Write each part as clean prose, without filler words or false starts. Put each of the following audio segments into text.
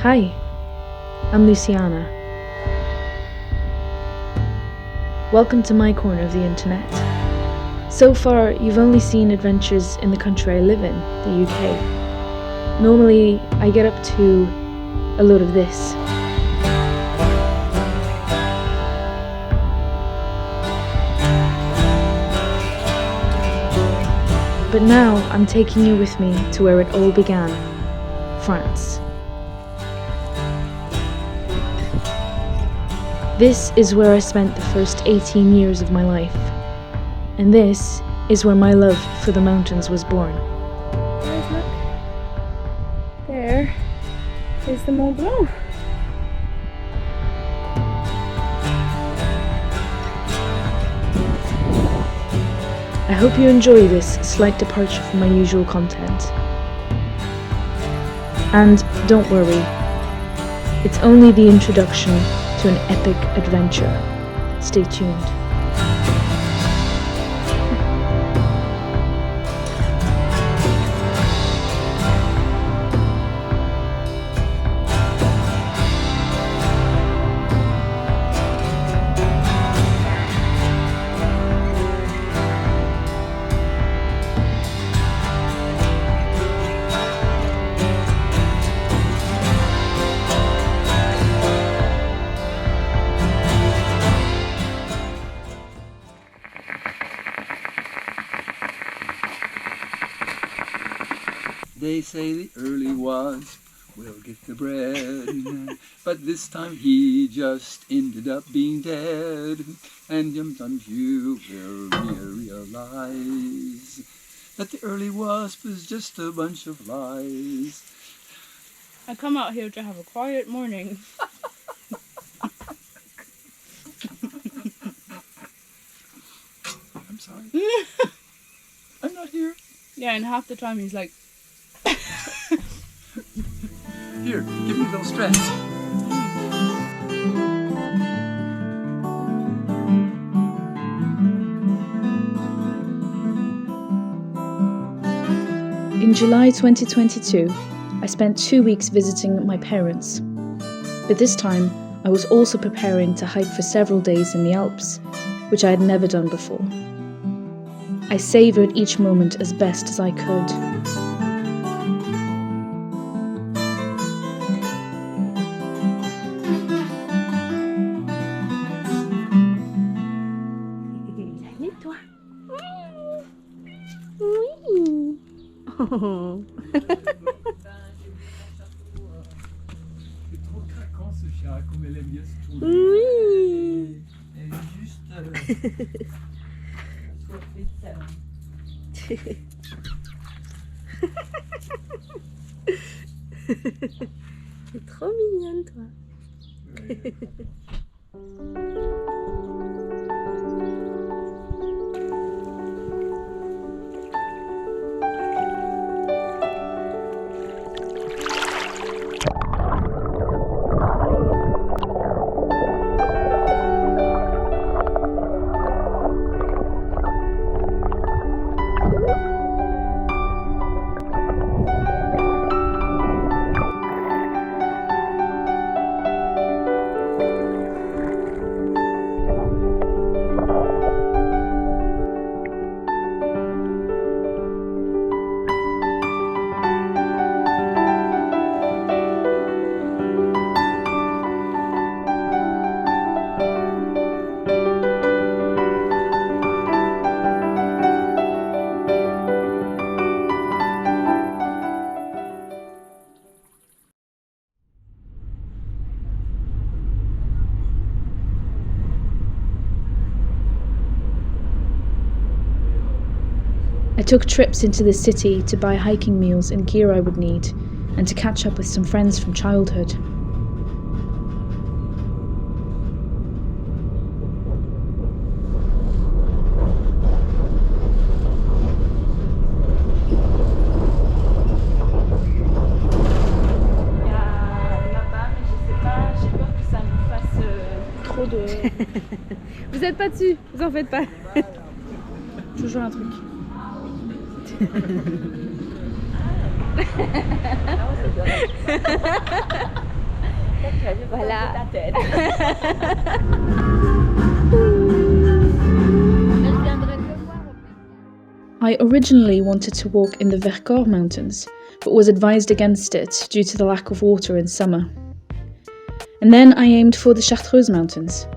Hi, I'm Luciana. Welcome to my corner of the internet. So far, you've only seen adventures in the country I live in, the UK. Normally, I get up to a load of this. But now, I'm taking you with me to where it all began, France. This is where I spent the first 18 years of my life. And this is where my love for the mountains was born. Guys, look. There is the Mont Blanc. I hope you enjoy this slight departure from my usual content. And don't worry, it's only the introduction to an epic adventure. Stay tuned. They say the early wasp will get the bread, but this time he just ended up being dead. And sometimes you will realize that the early wasp is just a bunch of lies. I come out here to have a quiet morning. I'm sorry. I'm not here. Yeah, and half the time he's like, Here, give me a little stretch. In July 2022, I spent 2 weeks visiting my parents. But this time, I was also preparing to hike for several days in the Alps, which I had never done before. I savoured each moment as best as I could. Salut toi. Oui. Oh. C'est trop craquant ce chat, comme elle aime bien se tourner. Oui. Elle est juste... C'est trop mignonne toi. I took trips into the city to buy hiking meals and gear I would need, and to catch up with some friends from childhood. Trop de... Vous êtes pas dessus, vous en faites pas. Toujours un truc. Ah, Voilà. I originally wanted to walk in the Vercors Mountains, but was advised against it due to the lack of water in summer. And then I aimed for the Chartreuse Mountains.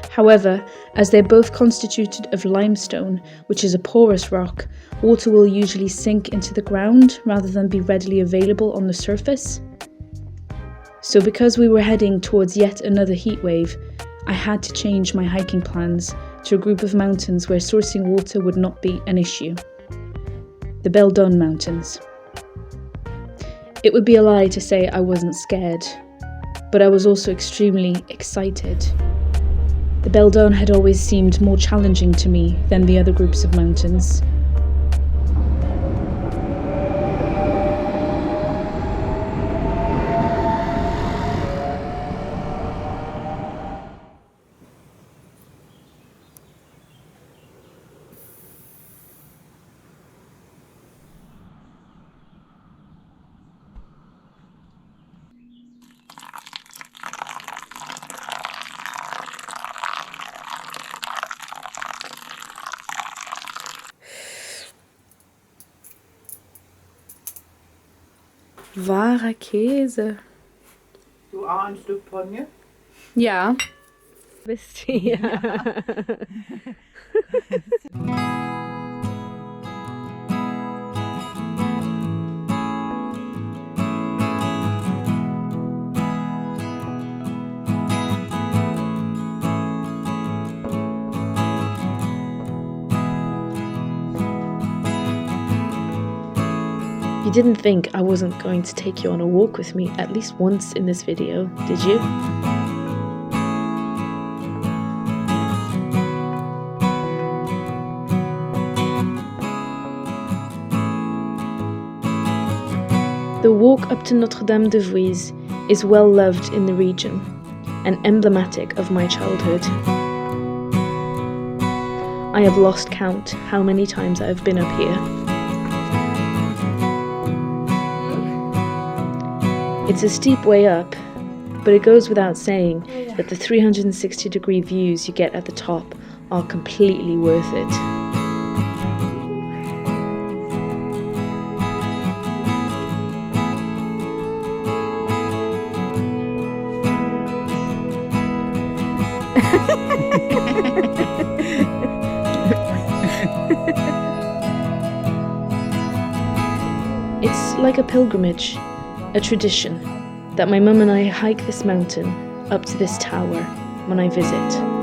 However, as they're both constituted of limestone, which is a porous rock, water will usually sink into the ground rather than be readily available on the surface. So because we were heading towards yet another heatwave, I had to change my hiking plans to a group of mountains where sourcing water would not be an issue. The Beldon Mountains. It would be a lie to say I wasn't scared, but I was also extremely excited. The Beldon had always seemed more challenging to me than the other groups of mountains. Wahrer Käse. Du auch ein Stück Ponje? Ja. Wisst ihr. You didn't think I wasn't going to take you on a walk with me at least once in this video, did you? The walk up to Notre-Dame-de-Vouise is well loved in the region and emblematic of my childhood. I have lost count how many times I have been up here. It's a steep way up, but it goes without saying that the 360-degree views you get at the top are completely worth it. It's like a pilgrimage, a tradition, that my mum and I hike this mountain up to this tower when I visit.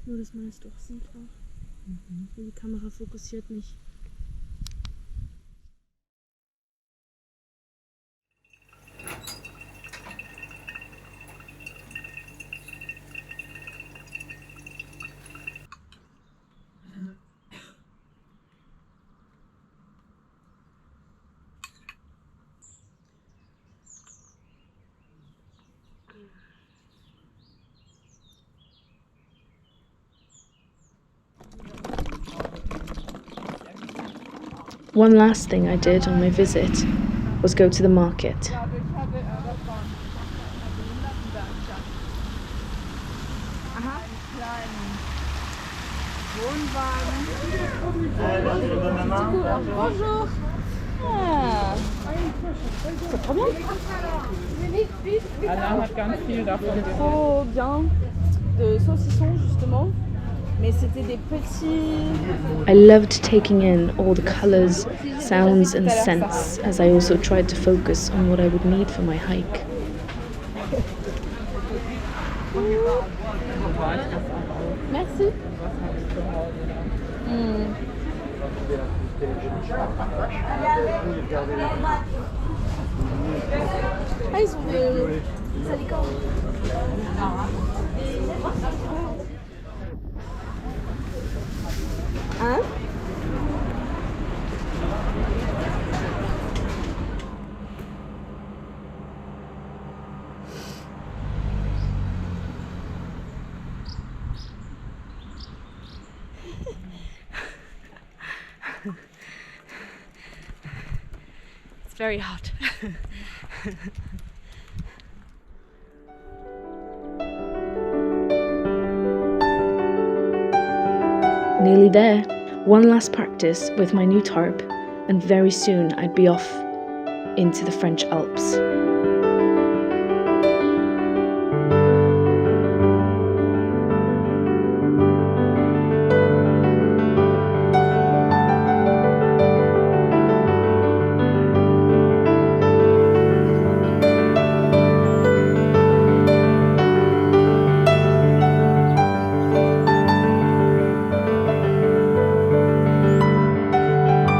Nur, dass man es doch sieht auch. Die Kamera fokussiert nicht. One last thing I did on my visit was go to the market. Bonjour. Ah. C'est trop bien. Anna hat ganz viel davon. Trop bien. De saucissons justement. Mais c'était des petits. I loved taking in all the colours, sounds and scents as I also tried to focus on what I would need for my hike. Merci. Ah, ils sont de... Salicorne. Hein? It's very hot. Nearly there. One last practice with my new tarp, and very soon I'd be off into the French Alps.